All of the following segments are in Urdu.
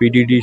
PDD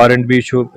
R&B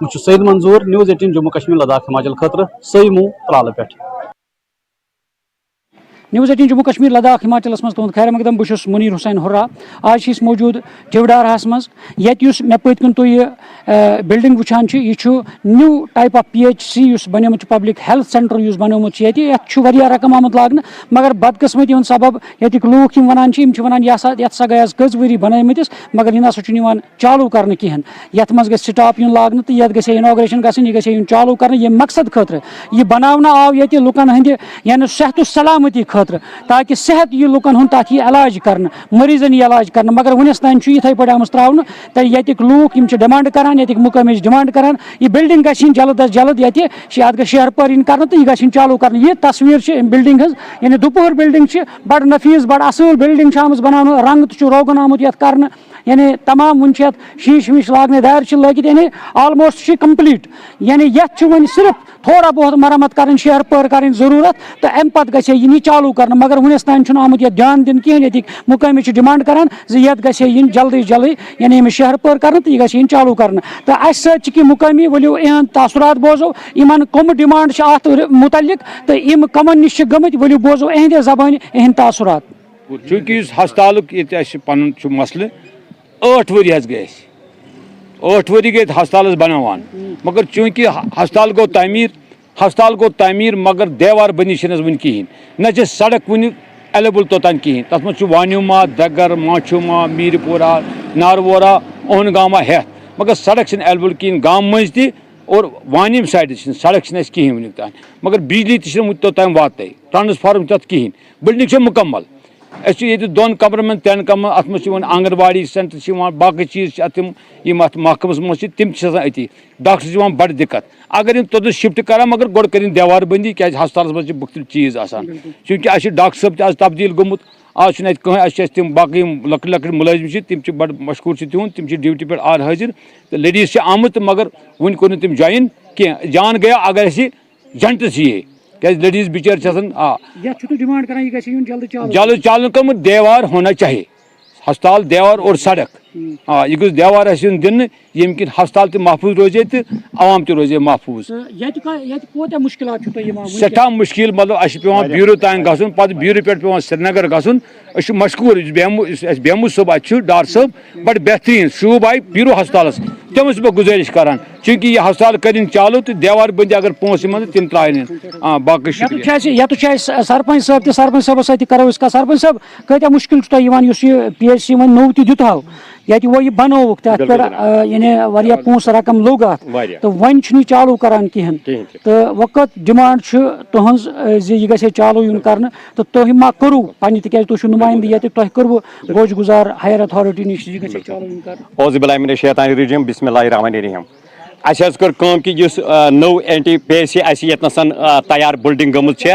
بہت سعید منظور نیوز 18 جموں کشمیر لداخ ہماچل خطر سیمو ترال پہ نیوز 18 جموں کشمیر لداخ ہماچلس مز تہد خیر مقدم بہس منیر حسین ہرا آج موجود ٹیوڈارہس مز یس مے پت کن تھی بلڈنگ وچان یہ new type of P H C بنیومت پبلک ہیلتھ سینٹر بنیومت یہ رقم آمت لاگن مگر بدقسمتی ہند سبب یتک لوک ونان یہ سا گئی کز وری بنمتس مگر یہ نسا چالو کرنے کہین یت مز گھس سٹاپ یون لاگن تو یہ گھس انوگریشن گھن یہ گھس چالو کرنے یہ مقصد خاطر یہ بنانا آو یہ لکن ہند یعنی صحت و سلامتی خاطر تاکہ صحت یہ لکن ہند تک یہ علاج کرنے مریضن یہ علاج کرنے مگر ونس تان اتھے پہ آمت تراؤن تو یتک لوک ڈیمانڈ کران یتک مقامچ ڈیمانڈ کران یہ بلڈنگ گھن جلد از جلد یہ ات شہر پار ان کرنے تو یہ گھن چالو کرنے یہ تصویر بلڈنگ ہز یعنی دوپہر بلڈنگ بڑ نفیس بڑ اصل بلڈنگ آمت بنانا رنگ تو روغن آمت یت کرنے یعنی تمام ون شیش ویش لاگنے دار لگت یعنی آلموسٹ کمپلیٹ یعنی یت ون صرف تھوڑا بہت مرمت کریں شہر پار کریں ضرورت تو ام پتہ گھے یہ چالو کرنا مگر ونس تان آمت یہ دھیان دن کہین یتک مقامچ ڈیمانڈ کران یت گھے جلدی جلدی یعنی شہر پار کرنا تو یہ گھے چالو کرنا تو اس سی مقامی ولو اہم تاثرات بوزو ان کم ڈیمانڈ ات متعلق تو یم کمن نش گمت ولو بوزو اہند زبان اہند تاثرات چونکہ ہسپتال پن مسلہ 8 ؤری گئی 8 ؤری گئی ہسپتال بنوان مگر چونکہ ہسپتال گو تعمیر مگر دیوار بنی ون کہین نہ سڑک ون ایویلیبل توتان کہین تر مز وانیوما دگر ماچھوما میر پورہ ناروورہ اہن گاما ہیتھ مگر سڑک ایویلیبل کہین گام مز تہ اور وانیم سائڈ سڑک کہین ونیک تان مگر بجلی تہ توتان وات ٹرانسفارم تک کہین بلڈنگ مکمل اس یہ 2 کمرن میں 3 کمر ات مجھ آنگن واڑی سینٹر باقی چیز تم ات محکمس مجھ تم اتی ڈاکٹر بڑ دقت اگر یم توتن شفٹ کران مگر گوڑ کریں دیوار بندی کیا ہسپتالس مجھ مختلف چیز آسان چونکہ اس ڈاکٹر صاحب تہ تبدیل گومت آج کہیں اس تم باقی لکٹ لکٹ ملازم تم بڑ مشکور تہد تم ڈیوٹی پہ آر حاضر تو لیڈیز آمت مگر ون کور تم جوائن کی جان گیا اگر اسی جنٹس یہ کہ لیڈیز بچار جلد چالو کم دیوار ہونا چاہیے ہسپتال دیوار اور سڑک یہ گھس دیوار دن یم کن ہسپتال تہ محفوظ روزے تو عوام تہ روزے محفوظ سٹھا مشکل مطلب اس پیوان بیورو تان گھن پتہ بیورو پہ پیوان سری نگر گھن اس مشکور بیمو صٲب اتہ ڈار صٲب بڑ بہترین شوب آئی بیورو ہسپتالس تمس بہ گزارش کران چونکہ یہ ہسپتال کریں چالو تو دیوار بندی اگر پونس من تم ترائن باقی شکریہ سرپنچ صاحب تہ سرپنچ صاحب ستہ کرو اس کا سرپنچ صاحب کتیا مشکل اس پی ایچ سی ون نو تہ دتو یہ وہ بنوک تر پہ یعنی واریاہ پونس رقم لوگ ات تو ون چالو کران کہین تو وقت ڈیمانڈ تہذ یہ گھے چالو یون کرنا تو تھی ما کرو پنہ تک تھی نمائندہ یہ تہ کرو گوش گزار ہائر اتھارٹی نش یہ گھے چالو یون کرنا بسم اللہ الرحمن الرحیم اس کر کہ نو اینٹی پی ایس سی اس یتنس تیار بلڈنگ گمت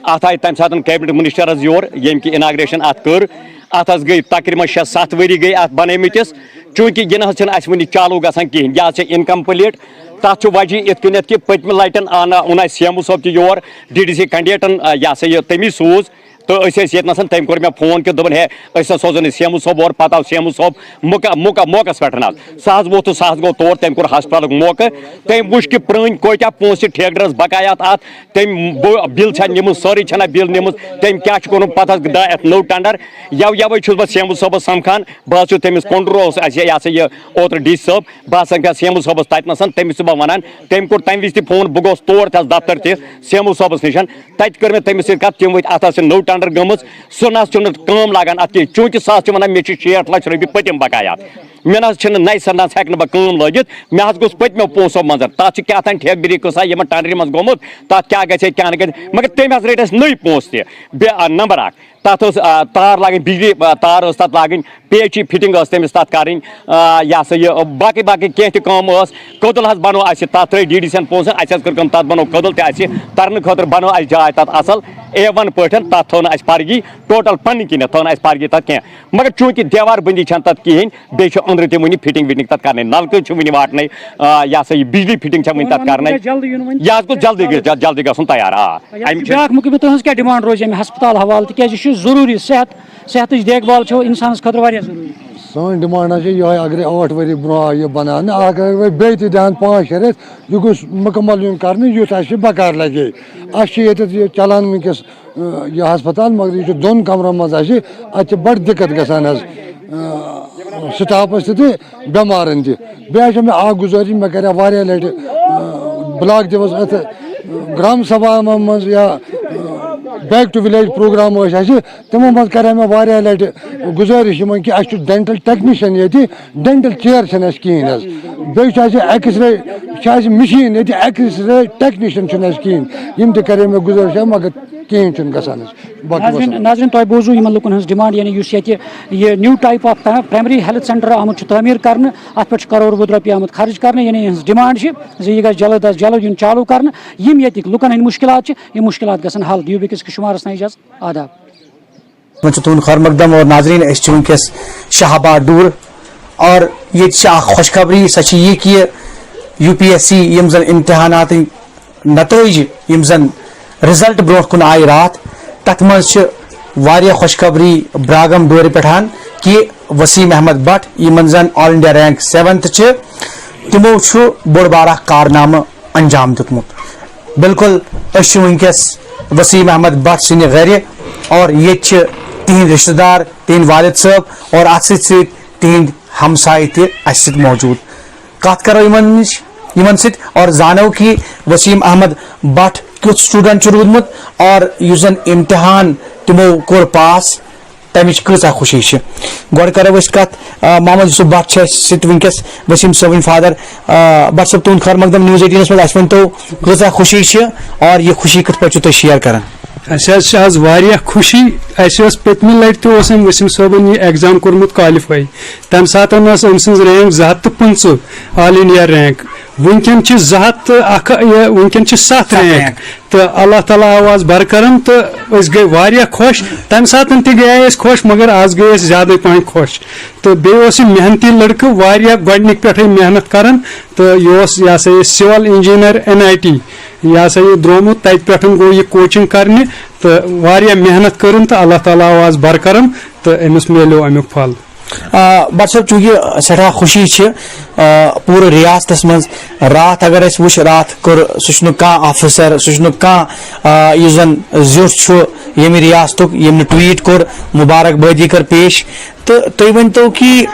ات آئی تمہ سات کیبنٹ منسٹر یور یم کی اناگریشن ات کر ات گئی تقریباً 6-7 ؤری گئی ات بنمتس چونکہ یہ نہ ون چالو گھان کہین یہ انکمپلیٹ تر وجہ ات کنیتھ کہ پتمہ لٹن اون سی ایم او صاحب تہ یور ڈی ڈی سی کنڈیٹن یہ سا یہ تمی سوز تو یتنس تم کور مے فون کہ دپن ہے سوزن سی ایم او صاحب اور پتہ آو سی ایم او صاحب موقع پہ سہ ووت تو سہ گو تور تم کور ہسپتال موقع تم وچ کہ پرٲنۍ کوتیا پونسہ ٹھیکدرس بقایات ات تم بل نم سوری چھنا بل نم تم کیا کورمت پتہ درٛاو نو ٹینڈر یوے چھس بہ سی ایم او صاحبس سمکھان بہت تمس کونڈر یہ سا یہ اوتر ڈی سی صاحب بہت سمکھا سی ایم او صاحبس تتنس تمس بہ ونان تم کور تمہ وز تہ فون بہ گوس تور تس دفتر تہ سی ایم او صاحبس نش تتہ کر مے تمس سۭتۍ کتھ تم ؤتھۍ ات نو ٹینڈر گٔمٕژ سہ نہ کٲم لاگان ات کہین چونکہ سہ ونان مے 60 لچھ رۄپیہِ پٔتِم بقایات مے نہ نئی سرنس ہیٚکہٕ نہٕ بہٕ کٲم لٲگِتھ مے حظ گوٚژھ پٔتمیو پونٛسو منٛز تتھ چھِ کیٛاہ تام ٹھیکدٔری قٕصہ یِمن ٹینڈرِ منٛز گوٚمُت تتھ کیٛاہ گژھِ کیٛاہ نہٕ گژھِ مگر تٔمۍ حظ رٔٹۍ اَسہِ نٔے پونٛسہٕ تہِ بیٚیہِ نمبر اکھ تتھ تار لاگٕنۍ بجلی تار تتھ لاگٕنۍ پی ایچ ای فٹنگ تٔمِس تتھ کرٕنۍ یہ سا یہ باقی کینٛہہ تہِ کٲم کٔدٕل حظ بنو اَسہِ تتھ ترٛٲے ڈی ڈی سی ین پونٛسہٕ اَسہِ حظ کٔر کٲم تتھ بنو کٔدٕل تہِ اَسہِ ترنہٕ خٲطرٕ بنو اَسہِ جاے تتھ اصل A1 پٲٹھۍ تتھ تھٲو نہٕ اَسہِ پرگی ٹوٹل پننہِ کِنیتھ تھٲو نہٕ اَسہِ پرگی تتھ کینٛہہ مگر چوٗنٛکہِ دیوار بندی چھنہٕ تتھ کِہیٖنۍ بیٚیہِ چھُ أنٛدرٕ تہِ وُنہِ فٹنگ وٹنگ تتھ کرنے نلکہٕ چھِ وُنہِ واٹنے یہ سا یہ بجلی فٹنگ چھےٚ وُنہِ تتھ کرنے یہ حظ گوٚژھ جلدی گژھُن تیار بیاکھ مُقدِمہٕ تُہنٛز کیٛاہ ڈِمانڈ روزِ اَمہِ ہسپتال حوالہٕ تِکیٛازِ یہِ چھُ ضروٗری صحتٕچ دیکھ بال چھِ اِنسانس خٲطرٕ واریاہ ضروٗری سون ڈیمانڈ یہ اگر 8 ؤری برو یہ بنانے اگر بیٚیہِ تہِ دِہن 5-6 رٮ۪تھ یہِ گوٚژھ مُکمل یُن کرنہٕ یُتھ اَسہِ بکار لگے اَسہِ چھِ ییٚتٮ۪تھ یہِ چلان وٕنکٮ۪س یہ ہسپتال مگر یہ 2 کمرن منٛز اَسہِ اَتہِ چھِ بڑٕ دِقت گژھان حظ سٹافس تہِ تہٕ بٮ۪مارن تہِ بیٚیہِ چھِ مےٚ اکھ گُزٲرِش مےٚ کَرے واریاہ لٹہِ بلاک دیوس اتھ گرام سبھا منٛز یا بیک ٹو ولیج پروگرام ٲسۍ اَسہِ تِمو منٛز کَرے مےٚ واریاہ لٹہِ گُزٲرِش یِمن کہِ اَسہِ چھُ ڈینٹل ٹیکنیشن ییٚتہِ ڈینٹل چیر چھنہٕ اَسہِ کِہیٖنۍ حظ بیٚیہِ چھُ اَسہِ ایکٕس رے چھِ اَسہِ مِشیٖن ییٚتہِ ایکٕس رے ٹیکنیشن چھُنہٕ اَسہِ کِہیٖنۍ یِم تہِ کَرے مےٚ گُزٲرِش مگر کِہیٖنۍ چھُنہٕ گژھان حظ ناظرین تۄہہِ بوٗزوٕ یِمن لُکن ہٕنٛز ڈِمانڈ یعنی یُس ییٚتہِ یہِ new type of primary health centre آمُت چھُ تعمیٖر کرنہٕ اَتھ پٮ۪ٹھ چھُ کرور بوٚد رۄپیہِ آمُت خرٕچ کرنہٕ یعنی یِہٕنٛز ڈِمانڈ چھِ زِ یہِ گژھِ جلد از جلد یُن چالوٗ کرنہٕ یِم ییٚتِکۍ لُکن ہٕنٛدۍ مُشکلات چھِ یِم مُشکلات گژھن حل دِیِو بیٚکِس شُمارس نہ اجازت آداب تُہُنٛد خٲر مقدم اور ناظریٖن أسۍ چھِ وٕنکٮ۪س شاہ آباد ڈوٗر اور ییٚتہِ چھِ اکھ خۄشخبری سۄ چھِ یہِ کہِ UPSC یِم زن امتحاناتٕکۍ نتٲیج یِم زن رِزلٹ برونٛٹھ کُن آیہِ راتھ تتھ منٛز چھِ واریاہ خۄشخبری براگم ڈورِ پٮ۪ٹھ کہِ وسیٖم احمد بٹ یِمن زن آل انڈیا رینک 7th چھِ تِمو چھُ بوٚڑ بارٕ اکھ کارنامہٕ انجام دیُتمُت بالکل أسۍ چھِ وٕنکٮ۪س وسیٖم احمد بٹ سٕنٛدِ گرِ اور ییٚتہِ چھِ تِہنٛدۍ رشتہٕ دار تِہنٛدۍ والد صٲب اور اتھ سۭتۍ سۭتۍ تِہنٛدۍ ہمساے تہِ اسہِ سۭتۍ موجوٗد کتھ کرو یِمن سۭتۍ اور زانو کہِ وسیٖم احمد بٹ کیُتھ سٹوٗڈنٹ چھُ روٗدمُت اور یُس زن امتحان تِمو کوٚر پاس تمِچ کۭژاہ خوشی چھِ گۄڈٕ کرو أسۍ کتھ محمد یوسف بٹ چھِ اسہِ سۭتۍ وٕنکٮ۪س وسیٖم صٲبٕنۍ فادر بٹ صٲب تُہُنٛد خٲر مقدم نِوٕز 18 منٛز اسہِ ؤنۍتو کۭژاہ خوشی چھِ اور یہِ خوشی کِتھ پٲٹھۍ چھِو تُہۍ شیر کران اَسہِ حظ چھِ آز واریاہ خوشی اَسہِ اوس پٔتمہِ لٹہِ تہِ اوس أمۍ وسیٖم صٲبن یہِ ایگزام کوٚرمُت کالِفاے تمہِ ساتہٕ ٲس أمۍ سٕنٛز رینک 215 آل انڈیا رینک وٕنکٮ۪ن چھِ 201 وٕنکٮ۪ن چھِ 7 رینک تہٕ اللہ تعالیٰ آو آز برقرم تہٕ أسۍ گٔے واریاہ خۄش تمہِ ساتہٕ تہِ گٔیے أسۍ خۄش مگر آز گٔے أسۍ زیادَے پہن خۄش تہٕ بیٚیہِ اوس یہِ محنتی لٔڑکہٕ واریاہ گۄڈنِکۍ پٮ۪ٹھٕے محنت کران تہٕ یہِ اوس یہِ ہسا یہِ سِول انجیٖنر NIT یہِ ہسا یہِ درٛامُت تتہِ پٮ۪ٹھ گوٚو یہِ کوچنگ کرنہِ تہٕ واریاہ محنت کٔرٕن تہٕ اللہ تعالیٰ آو آز برقرم تہٕ أمِس میلیو امیُک پھل بٹ صٲب چوٗنٛکہِ سٮ۪ٹھاہ خوشی چھِ پوٗرٕ رِیاستس منٛز راتھ اگر أسۍ وٕچھ راتھ کوٚر سُہ چھُنہٕ کانٛہہ آفِسر سُہ چھُنہٕ کانٛہہ یُس زن زیُٹھ چھُ ییٚمہِ رِیاستُک ییٚمۍ نہٕ ٹویٖٹ کوٚر مُبارک بٲدی کٔر پیش تہٕ تُہۍ ؤنۍتو کہِ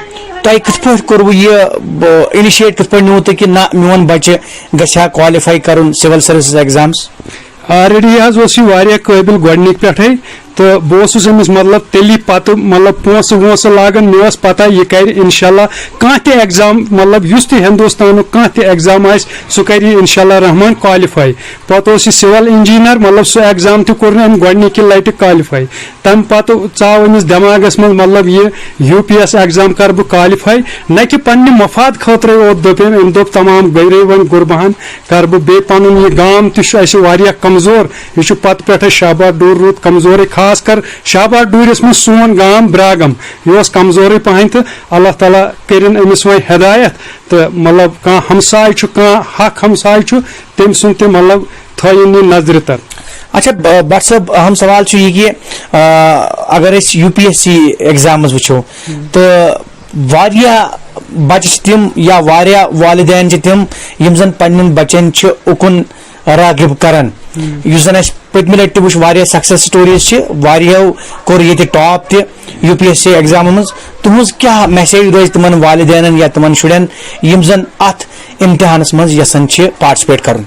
تۄہہِ کِتھ پٲٹھۍ کوٚروٕ یہِ اِنِشیٹ کِتھ پٲٹھۍ نیوٗ تُہۍ کہِ نہ میون بچہِ گژھِ ہا کالِفاے کرُن سِول سٔروِسز ایگزامس آلریڈی حظ اوس یہِ واریاہ قٲبِل گۄڈنِکۍ پٮ۪ٹھٕے تہٕ بہٕ اوسُس أمِس مطلب تیٚلی پتہٕ مطلب پونٛسہٕ وونٛسہٕ لاگان مےٚ ٲس پتہ یہِ کرِ انشاء اللہ کانٛہہ تہِ ایگزام مطلب یُس تہِ ہندوستانُک کانٛہہ تہِ ایگزام آسہِ سُہ کرِ یہِ انشاء اللہ رحمان کالِفاے پتہٕ اوس یہِ سِول انجیٖنر مطلب سُہ ایگزام تہِ کوٚر نہٕ أمۍ گۄڈنِکہِ لٹہِ کالِفاے تمہِ پتہٕ ژاو أمِس دٮ۪ماغس منٛز مطلب یہِ UPS ایگزام کرٕ بہٕ کالِفاے نہ کہِ پننہِ مفاد خٲطرٕ اوت دوٚپ أمۍ دوٚپ تمام گٔرے وۄنۍ گُربہن کرٕ بہٕ بیٚیہِ پنُن یہِ گام تہِ چھُ اَسہِ واریاہ کمزور یہِ چھُ پتہٕ پٮ۪ٹھے شاہباد ڈوٗر روٗد کمزورٕے خاص کر شاہباد ڈوٗرِس منٛز سون گام براگم یہِ اوس کمزورٕے پہن تہٕ اللہ تعالیٰ کٔرِنۍ أمِس وۄنۍ ہدایت تہٕ مطلب کانٛہہ ہمساے چھُ کانٛہہ حق ہمساے چھُ تٔمۍ سُنٛد تہِ مطلب تھٲیِن یہِ نظرِ تل اچھا بٹ صٲب اہم سوال چھُ یہِ کہِ اگر أسۍ UPSC ایگزامز وٕچھو تہٕ واریاہ بچہِ چھِ تِم یا واریاہ والدین چھِ تِم یِم زن پننٮ۪ن بچن چھِ اُکُن راغب کران یُس زن اسہِ پٔتمہِ لٹہِ تہِ وٕچھ واریاہ سکسیس سٹوریز چھِ واریاہو کوٚر ییٚتہِ ٹاپ تہِ UPSC ایگزامن منٛز تُہنٛز کیاہ میسیج روزِ تِمن والدینن یا تِمن شُرٮ۪ن یِم زن اتھ امتحانس منٛز یژھان چھِ پارٹِسپیٹ کرُن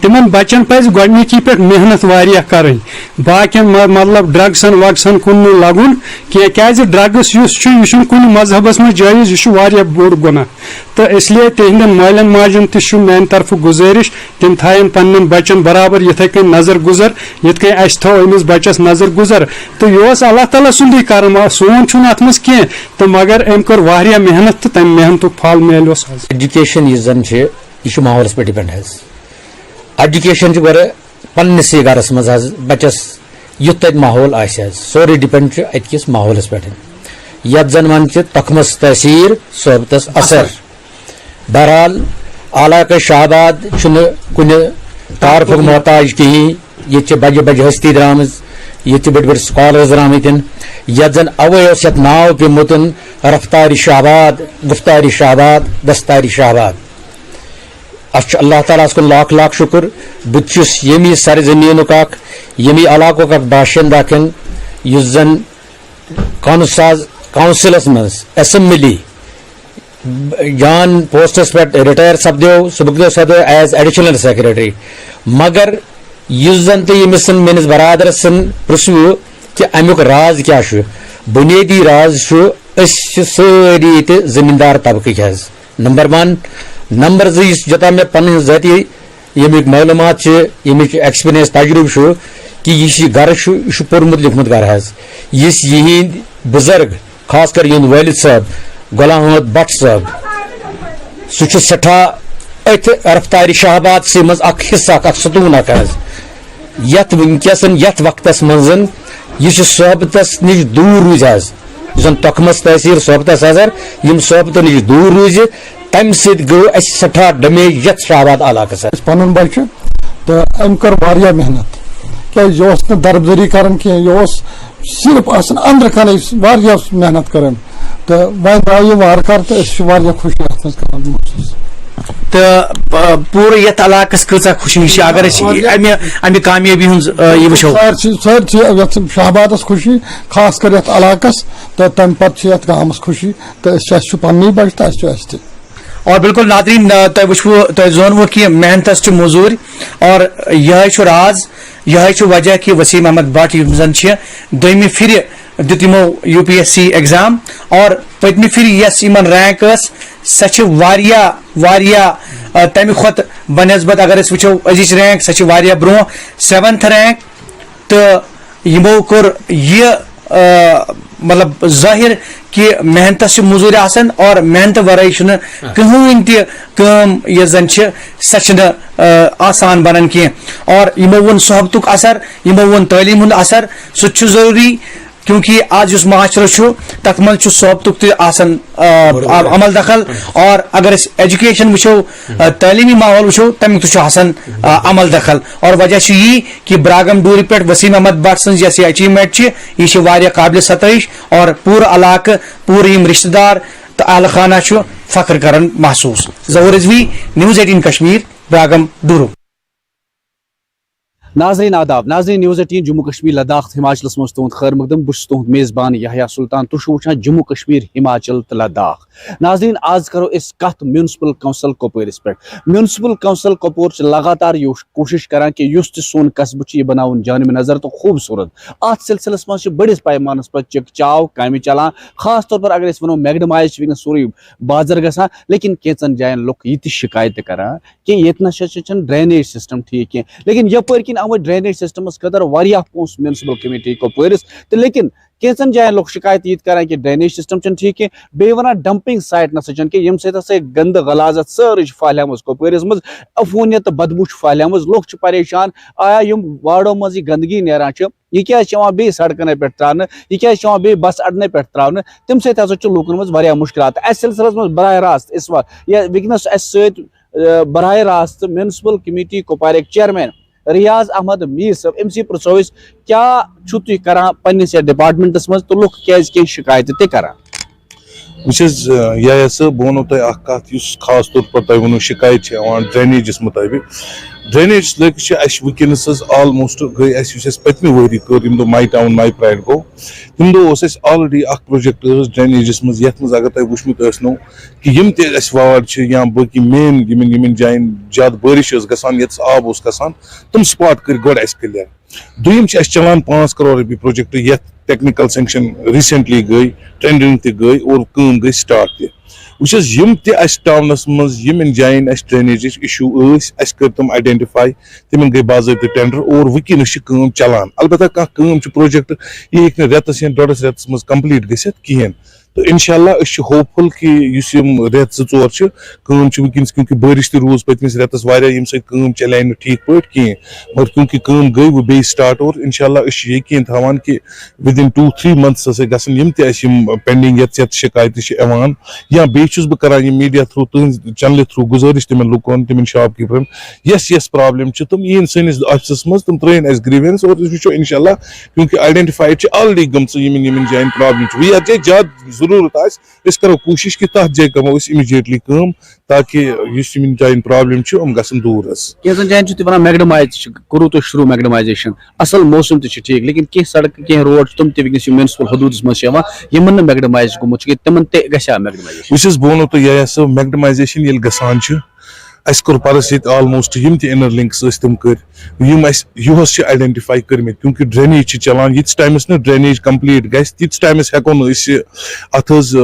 تِمن بچن پزِ گۄڈنِکی پٮ۪ٹھ محنت واریاہ کرٕنۍ باقین مطلب ڈرگسن وگسن کُن نہٕ لگُن کینٛہہ کیازِ ڈرگس یُس چھُ یہِ چھُنہٕ کُنہِ مذہبس منٛز جٲیز یہِ چھُ واریاہ بوٚڑ گۄناہ تہٕ اس لیے تِہنٛدٮ۪ن مالٮ۪ن ماجٮ۪ن تہِ چھُ میانہِ طرفہٕ گُزٲرِش تِم تھاون پننٮ۪ن بچن برابر یِتھے کٔنۍ نظر گُزر یِتھ کٔنۍ اسہِ تھٲو أمِس بچس نظر گُزر تہٕ یہِ اوس اللہ تعالیٰ سُنٛدُے کرم سون چھُنہٕ اتھ منٛز کینٛہہ تہٕ مگر أمۍ کٔر واریاہ محنت تہٕ تمہِ محنتُک پھل میلیوس حظ ایجوکیشن یُس زن چھِ یہِ چھُ ماحولس پٮ۪ٹھ ڈِپینڈ حظ ایجوکیشن چھُ گۄڈٕ پننسٕے گرس منٛز حظ بچس یُتھ تتہِ ماحول آسہِ حظ سورُے ڈِپینڈ چھُ اتکِس ماحولس پٮ۪ٹھ یتھ زن ونان چھِ تخمس تٲثیٖر صحبتس اثر بہرحال علاقہٕ شاہباد چھُنہٕ کُنہِ تعارفُک محتاج کِہیٖنۍ ییٚتہِ چھِ بجہِ بجہِ ہستی درامٕژ یہ بڑ بڑ سکالرز آمتن یت زن اوے یت ناو پیومت رفتاری شہباد گفتاری شہباد دستاری شہباد. اچھا اللہ تعالیٰ کن لاکھ لاکھ شکر بہس یمی سرزمین یمی علاقہ باشندہ کن اس زن کونسلس مز اسمبلی جان پوسٹس پہ ریٹائر سپدو سہ سپدو ایز ایڈیشنل سیکرٹری مگر اس زن تو یمس میس برادر سن پرسو کہ امیک راز کیا بنیادی راز ساری یہ زمیندار طبقہ حض نمبر 1. نمبر 2 جوتھا مے پن ذاتی یمیک معلومات یمیک ایکسپیرینس تجربہ کہ یہ گھر یہ پورمت لکھمت گھر حض اس یہند بزرگ خاص کر یہ والد صاحب غلام محمد بٹ صاحب سہ سٹھا ات رفتاری شہباد سی مز اخ حصہ اخ ستون اخ حض یت ونکسن یت وقتس من یہ صحبتس نش دور روز حض زن تخمس تحصیل صحبتس حضر یم صحبت نش دور روز تمہ سۭتۍ گوٚو اَسہِ سٮ۪ٹھاہ ڈمیج یتھ شہباد علاقس پنُن بچہ تو أمۍ کٔر واریاہ محنت کیٛازِ یہِ اوس نہٕ دربدٔری کران کینٛہہ یہِ اوس صرف آسان أنٛدرٕ کنے واریاہ محنت کران تہٕ وۄنۍ درٛاو یہِ وارٕ کارٕ تہٕ أسۍ چھِ واریاہ خوشی اتھ منٛز کران محسوٗس. تو پورٕ یتھ علاقس کۭژاہ خوشی چھِ اگر امہِ کامیٲبی ہٕنٛز یہِ وٕچھو سٲرسٕے یتھ شہبادس خوشی خاص کر یتھ علاقس تہٕ تمہِ پتہٕ چھِ یتھ گامس خوشی تہٕ أسۍ چھِ پننی بچہِ تہٕ اَسہِ چھُ اَسہِ تہِ. اور بالکل ناظرین تہ وچھو تہ زونو کہ محنتس موزور اور یہ راز یہ وجہ کہ وسیم احمد بٹ یم زن دویمہ پھر دیت یمو U P S C exam اور پتمہ پھر یس یمن رینک سہ تمہ کھت بنسبت اگر اس وچھو ازچ رینک سہ واریاہ برو 7th رینک تو یمو کور یہ مطلب ظاہر کہ محنتس موزور آسان اور محنت ورائے کہین تہ زن سہ آسان بنان کی اور یمو ون صحبتک اثر یمو ون تعلیم ہند اثر سہ ضروری کیونکہ آج اس معاشرہ تک من صحبتک تہ آسان عمل دخل اور اگر اس ایجوکیشن وچھو تعلیمی ماحول وچھو تمیک تہ آسان عمل دخل اور وجہ یہ کہ براگم ڈوری پہ وسیم احمد بٹ سن یس یہ اچیومنٹ یہ واریاہ قابل ستائش اور پورٕ علاقہ پورٕ یم رشتہ دار تو اہل خانہ فخر کران محسوس. ظہور رضوی نیوز 18 کشمیر براگم ڈورو. ناظرین آداب ناظرین نیوز 18 جموں کشمیر لداخ ہماچلس مز تہد خیر مقدم بس تہد میزبان یحییٰ سلطان تہ وچھان جموں کشمیر ہماچل تو لداخ. ناظرین آز کرو اس کت میونسپل کونسل کپوارس پہ. میونسپل کونسل کپور لگاتار کوشش کران کہ اس تہ سون قصبہ یہ بناون جانب نظر تو خوبصورت. ات سلسلس مز بڑس پیمانس پہ چک چاو کامہ چلان خاص طور پر اگر ونو میگڈمائز سوری بازر گژھان لیکن کینچن جائن لوگ یہ شکایت کران کہ یہ نہ ڈرینیج سسٹم ٹھیک کی لیکن یپر کن آمت ڈرینیج سسٹمس خاطر واریاہ پونس میونسپل کمیٹی کپوارس تو لیکن کینچن جائن لوگ شکایت یہ کران کہ ڈرینیج سسٹم ٹھیک کی بیٚیہِ ونان ڈمپنگ سائٹ نسا کہ یم سا گند غلازت سٲرٕے پھہلیمٕژ کپوارس مز عفونیت بدبو پھہلیمٕژ لوگ پریشان آیا یم واڑو مز یہ گندگی نیران یہ کیا بیٚیہِ سڑکن پہ تراونہٕ یہ کیا بیٚیہِ بس اڈن پہ تراونہٕ تم سۭتۍ ہسا چھُ لوٗکن مز واریاہ مشکلات. اس سلسلس مز براہ راست اس ونکس اس سۭتۍ براہ راست municipal committee کپوارک chairman Riyaz Ahmad میر صاحب امسی پرسوس کیا تھی کران پنس ڈپارٹمنٹس مز تو لوگ کی شکایت تہ کران. وچھز یا صاحب بہ ونو تہ اخ کت یس خاص طور پر تہ ونو شکایت ڈرینیجس مطابق ڈرینیج لڑکہ ونکس آلموسٹ گئی اس پتمہ وری کر یم دہ مائی ٹاؤن مائی پرائڈ گو تم دہ آلریڈی اخ پروجیکٹ ڈرینیجس مز یت مز اگر تہ وچھمت ٲسنو کہ یم تہ اس وارڈ یا باقی مین یم جائن زیادہ بارش گژھان یتس آب اوس گژھان تم سپاٹ کر گۄڈٕ اسہِ کلیر. دوٚیِم چھِ اسہِ چلان 5 crore رۄپیہِ پروجیکٹ یتھ ٹیکنیکل سینکشن ریسنٹلی گئی ٹینڈرنگ تہ گئی اور کٲم گئی سٹارٹ تہ. وچھس یم تہ اس ٹاؤنس مز یم جائن اس ڈرینیج ایشو اس کر تم آئیڈینٹیفائی تمن گئی باضابطہ ٹینڈر اور ونکس کٲم چلان. البتہ کانٛہہ کٲم پروجیکٹ یہ ہیٚکہِ نہٕ ریتس یا 1.5 رٮ۪تس مز کمپلیٹ گژھِتھ کہین تو انشاءاللہ ہوپفل کہ اس ریت زٕ ژور چھِ کٲم چھِ وٕنکیٚنس کیونکہ بٲرِش تہِ روٗز پٔتمِس رٮ۪تس واریاہ ییٚمہِ سۭتۍ کٲم چلے نہٕ ٹھیٖک پٲٹھۍ کِہیٖنۍ مگر کیونکہ کٲم گٔے وۄنۍ بیٚیہِ سٹاٹ اور انشاءاللہ أسۍ چھِ یقیٖن تھاوان کہِ within 2-3 months ہسا گژھن یِم تہِ اَسہِ یِم پینڈِنگ یَتھ شِکایتہٕ چھِ یِوان یا بیٚیہِ چھُس بہٕ کران یِم میٖڈیا تھروٗ تُہنٛز چنلہِ تھروٗ گُزٲرِش تِمن لُکن تِمن شاپ کیٖپرن یۄس پرابلم چھِ تِم یِن سٲنِس آفسس منٛز تِم ترٛٲیِن اَسہِ گریوینس اور أسۍ وٕچھو انشاءاللہ کیونکہ آیڈینٹِفاید چھِ آلریڈی گٔمژٕ یِمن جاین پرابلم چھِ وۄنۍ یتھ جایہِ زیادٕ ضروٗرت آسہِ أسۍ کرو کوٗشِش کہِ تتھ جایہِ کرو أسۍ اِمِجیٹلی کٲم تاکہِ یُس یِمن جاین پرابلم چھِ یِم گژھن دوٗر حظ. کینٛژن جاین چھِو تُہۍ وَنان میگڈمایز کوٚروٕ تۄہہِ شروٗع میگڈمایزیشن اصل موسم تہِ چھُ ٹھیٖک لیکن کینٛہہ سڑکہٕ کینٛہہ روڈ چھِ تِم تہِ وٕنکیٚنس یِم میونسپل حدوٗدس منٛز چھِ یِوان یِمن نہٕ میگڈمایز گوٚمُت چھُ تِمن تہِ گژھِ ہا میگڈمایزیشن. وٕچھ حظ بہٕ وَنو تۄہہِ یا صٲب میگڈمایزیشن ییٚلہِ گژھان چھِ اَسہِ کوٚر پرس ییٚتہِ آلموسٹ یِم تہِ اِنر لِنکس ٲسۍ تِم کٔرۍ یِم اَسہِ یُہُس چھِ آیڈینٹِفاے کٔرمٕتۍ کیونکہ ڈرینیج چھِ چلان ییٖتِس ٹایمس نہٕ ڈرینیج کمپلیٖٹ گژھِ تیٖتِس ٹایمس ہٮ۪کو نہٕ أسۍ اتھ حظ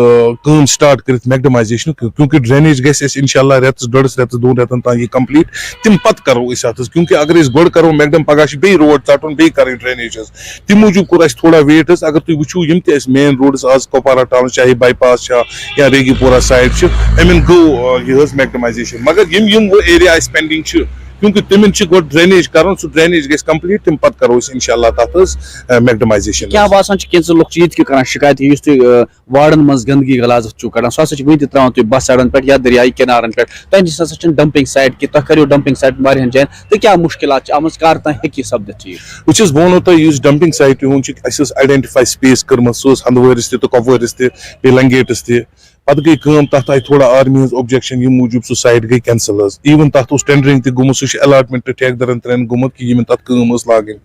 کٲم سٹارٹ کٔرِتھ میگڈمایزیشن کیونکہ ڈرینیج گژھِ اَسہِ انشاءاللہ رٮ۪تس ڈۄڈس رٮ۪تس 2 رٮ۪تن تام یہِ کمپلیٖٹ تِم پتہٕ کرو أسۍ اتھ حظ کیونکہ اگر أسۍ گۄڈٕ کرو میگڈم پگہہ چھِ بیٚیہِ روڈ ژٹُن بیٚیہِ کرٕنۍ ڈرینیج حظ تمہِ موٗجوٗب کوٚر اَسہِ تھوڑا ویٹ حظ اگر تُہۍ وٕچھِو یِم تہِ اَسہِ مین روڈٕز آز کۄپوارا ٹاونس چاہے باے پاس چھا یا ریگی پورہ سایڈ چھِ یِمن گوٚو یہِ حظ میگڈمایزیشن مگر یِم ایریا اَسہِ پینڈِنگ چھِ کیونکہ تِمن چھِ گۄڈٕ ڈرینیج کرُن سُہ ڈرینیج گژھِ کمپلیٖٹ تمہِ پتہٕ کرو أسۍ انشاءاللہ تتھ حظ میگڈمایزیشن. کیٛاہ باسان چھُ کینٛژٕ لُکھ چھِ یِتہِ کران شِکایت یُس تُہۍ وارڈن منٛز گندگی غلازت چھِو کڑان سُہ ہسا چھِ وُنہِ تہِ تراوان تُہۍ بس اڈن پٮ۪ٹھ یا دریایہِ کِنارن پٮ۪ٹھ تۄہہِ نِش ہسا چھِنہٕ ڈمپنگ سایٹ کہِ تۄہہِ کٔرِو ڈمپنگ سایٹ واریاہن جاین تہٕ کیٛاہ مُشکِلات چھِ آمٕژ کر تام ہیٚکہِ یہِ سپدِتھ ٹھیٖک. وٕچھ حظ بہٕ وَنو تۄہہِ یُس ڈمپنگ سایٹہِ ہُنٛد چھُ اَسہِ ٲس آیڈینٹِفاے سپیس کٔرمٕژ سُہ ٲس ہندوٲرِس تہِ تہٕ کۄپوٲرِس تہِ بیٚیہِ لنگیٹس تہِ پتہٕ گٔے کٲم تتھ آیہِ تھوڑا آرمی ہٕنٛز اوبجیکشن ییٚمہِ موٗجوٗب سُہ سایٹ گٔے کینسل حظ ایون تتھ اوس ٹینڈرنگ تہِ گوٚمُت سُہ چھُ الاٹمنٹ ٹھیکدرن 3 گوٚمُت کہِ یِمن تتھ کٲم ٲس لاگٕنۍ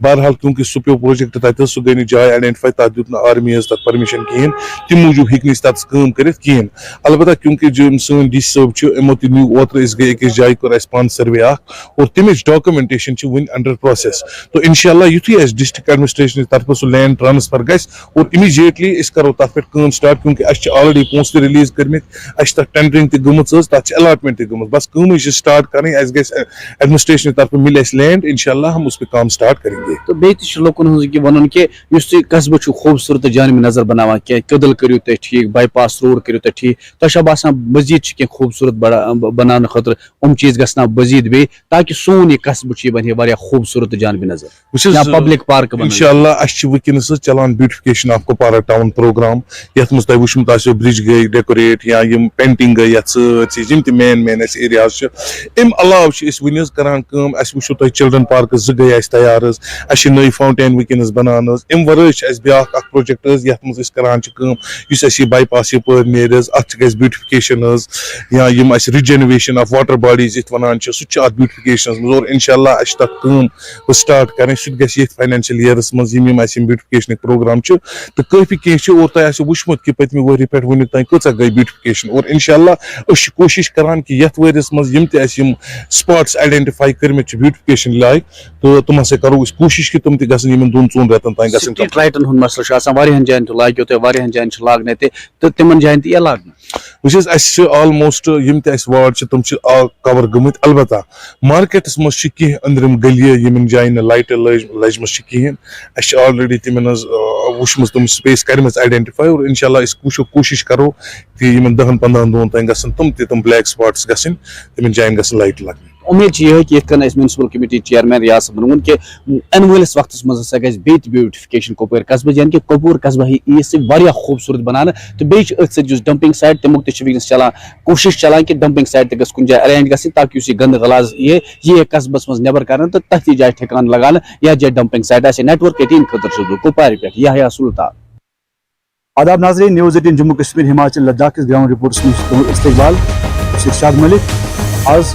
بہرحال کیونکہ سُہ پیوٚو پروجیکٹ تتہِ حظ سُہ گٔے نہٕ جاے آیڈینٹِفاے تتھ دیُت نہٕ آرمی حظ تتھ پٔرمِشن کِہینۍ تمہِ موٗجوٗب ہیٚکۍ نہٕ أسۍ تتس کٲم کٔرِتھ کِہینۍ البتہ کیونکہ یِم سٲنۍ ڈی سی صٲب چھِ یِمو تہِ نیوٗ اوترٕ أسۍ گٔے أکِس جایہِ کوٚر اَسہِ پانہٕ سٔروے اکھ اور تمِچ ڈاکومینٹیشن چھِ وُنہِ انڈر پروسیس تو انشاءاللہ یُتھُے اَسہِ ڈسٹرکٹ ایڈمنسٹریشنہِ طرفہٕ سُہ لینڈ ٹرانسفر گژھِ اور اِمِجیٹلی أسۍ کرو تتھ پٮ۪ٹھ کٲم سٹارٹ کیونکہ اَسہِ چھِ آلریڈی پونٛسہٕ تہِ رِلیٖز کٔرمٕتۍ اَسہِ چھِ تتھ ٹینڈرنگ تہِ گٔمٕژ حظ تتھ چھِ الاٹمنٹ تہِ گٔمٕژ بس کٲمٕے چھِ سٹارٹ کرٕنۍ اَسہِ گژھِ ایڈمنسٹریشنہِ طرفہٕ مِلہِ اَسہِ لینڈ انشاءاللہ ہم اس پہ کام سٹارٹ کریں گے. تہٕ بیٚیہِ تہِ چھُ لُکن ہٕنٛز یہِ وَنُن کہِ یُس تُہۍ قصبہٕ چھُو خوٗبصوٗرت جانب نظر بناوان کینٛہہ کٔدٕل کٔرِو تُہۍ ٹھیٖک باے پاس روڈ کٔرِو تُہۍ ٹھیٖک تۄہہِ چھا باسان مٔزیٖد چھِ کینٛہہ خوٗبصوٗرت بناونہٕ خٲطرٕ یِم چیٖز گژھن مٔزیٖد بیٚیہِ تاکہِ سون یہِ قصبہٕ چھُ یہِ بنہِ ہے واریاہ خوٗبصوٗرت جانب نظر یا پبلک پارک انشاءاللہ اَسہِ چھِ وٕنکیٚنس حظ چلان بیوٹِفِکیشن آف کۄپوارا ٹاوُن پروگرام یتھ منٛز تۄہہِ وٕچھمُت آسیو برج گٔے ڈیکوریٹ یا یِم پینٹنگ گٔے یتھ سۭتۍ یِم تہِ مین اَسہِ ایریاز چھِ امہِ علاوٕ چھِ أسۍ وُنہِ حظ کران کٲم اَسہِ وٕچھو تۄہہِ چلڈرن پارکس 2 گٔے اَسہِ تیار حظ اَسہِ چھِ نٔے فاونٹین وٕنکیٚنس بنان حظ امہِ ورٲے چھِ اَسہِ بیاکھ اکھ پروجیکٹ حظ یتھ منٛز أسۍ کران چھِ کٲم یُس اَسہِ یہِ باے پاس یپٲرۍ نیرِ حظ اتھ چھِ گژھِ بیوٹِفِکیشن حظ یا یِم اَسہِ رِجنویشن آف واٹر باڈیٖز یِتھ وَنان چھِ سُہ تہِ چھُ اتھ بیوٹِفِکیشنس منٛز اور انشاءاللہ اَسہِ چھِ تتھ کٲم سٹارٹ کرٕنۍ سُہ تہِ گژھِ ییٚتھۍ فاینانشل ییرس منٛز یِم اَسہِ یِم بیوٹِفِکیشنٕکۍ پروگرام چھِ تہٕ کٲفی کینٛہہ چھِ اور تۄہہِ آسیو وٕچھمُت کہِ پٔتمہِ ؤری پٮ۪ٹھ وُنیُک تام کۭژاہ گٔے بیوٹِفِکیشن اور انشاءاللہ أسۍ چھِ کوٗشِش کران کہِ یتھ ؤرِیس منٛز یِم تہِ اَسہِ یِم سپاٹس آیڈینٹِفاے کٔرمٕتۍ چھِ بیوٹِفِکیشن لایق تہٕ تِم ہسا کرو أسۍ کوٗشِش کہِ تِم تہِ گژھن یِمن 2-3 رٮ۪تن تام گژھٕنۍ. سٹریٖٹ لایٹن ہُنٛد مسلہٕ چھُ آسان واریاہن جاین تہِ لاگیو تۄہہِ واریاہن جاین چھِ لاگنہٕ تہِ تہٕ تِمن جاین تہِ یہِ لاگنہٕ. وٕچھ حظ اَسہِ چھِ آلموسٹ یِم تہِ اَسہِ وارڈ چھِ تِم چھِ کور گٔمٕتۍ البتہ مارکیٹس منٛز چھِ کینٛہہ أنٛدرِم گٔلیہِ یِمن جاین نہٕ لایٹہٕ لٔجمٕژ چھِ کِہینۍ اَسہِ چھِ آلریڈی تِمن حظ وٕچھمٕژ تِم سپیس کَرِمَژ آیڈینٹِفاے اور انشاءاللہ أسۍ وٕچھو کوٗشِش کرو کہِ یِمن 10-15 دۄہن تام گژھن تِم بلیک سپاٹس گژھٕنۍ تِمن جاین گژھن لایٹہٕ لگنہِ. امید چھِ یِہے کہِ یِتھ کٔنۍ اَسہِ میونسپل کمیٹی چیئرمین ریاض صٲبن ووٚن کہِ یِنہٕ وٲلِس وقتس منٛز ہسا گژھِ بیٚیہِ تہِ بیوٹِفِکیشن کۄپوٲرۍ قصبہٕ یعنی کہِ کۄپوور قصبہٕ یی سُہ واریاہ خوٗبصوٗرت بناونہٕ تہٕ بیٚیہِ چھِ أتھۍ سۭتۍ یُس ڈمپنگ سایٹ تمیُک تہِ چھُ وٕنکیٚنس چلان کوٗشش چلان کہِ ڈمپنگ سایٹ تہِ گژھِ کُنہِ جایہِ ارینج گژھٕنۍ تاکہِ یُس یہِ گنٛدٕ غلاظ یی قصبس منٛز نٮ۪بر کرنہٕ تہٕ تٔتھی جایہِ ٹھِکانہٕ لگاونہٕ یتھ جایہِ ڈمپنگ سایٹ آسہِ نیٹ ورک 18 خٲطرٕ چھُس بہٕ کُپوارِ پٮ۪ٹھ یحیٰ سلطان. آداب ناظرین نیوز 18 جموں کشمیر ہماچل لداخ کِس گراؤنڈ رپورٹس منٛز چھُ تُہُنٛد استقبال بہٕ چھُس ارشاد ملک. آز